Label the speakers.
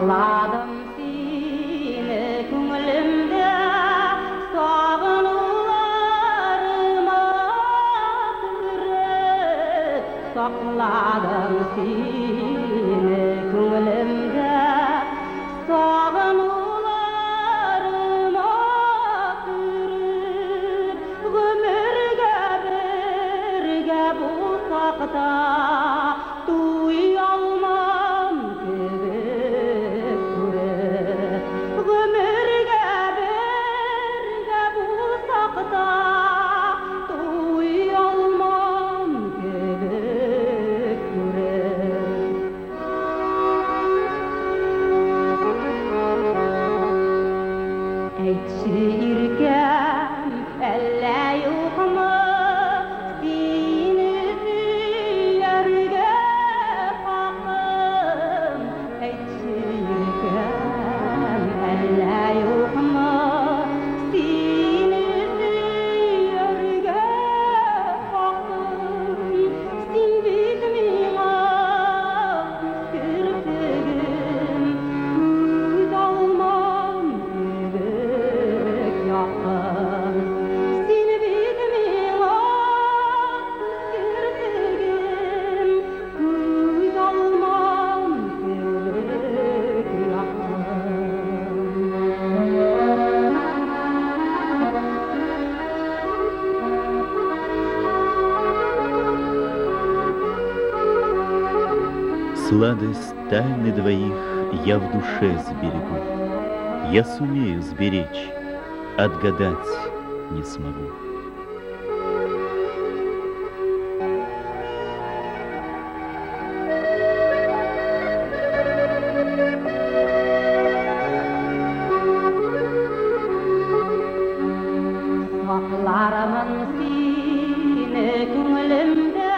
Speaker 1: Sakladım seni köngülümde, sağınılarıma kırıp. Sakladım seni köngülümde, sağınılarıma kırıp. Ömürge birge bulsak da duyalmam kebek görüp. Ömürge birge bulsak da duyalmam kebek görüp. Eytçi irkem elle yokmu, seni suyarga hakkım. Eytçi irkem elle yokmu, seni suyarga hakkım. Sen bizmiňe kirpigim, göz almam kebek ýakyn. Sen bizmiňe kirpigim, göz almam kebek
Speaker 2: Сладость тайны двоих я в душе сберегу. Я сумею сберечь, отгадать не смогу.
Speaker 1: Saklaramın seni köngülümde,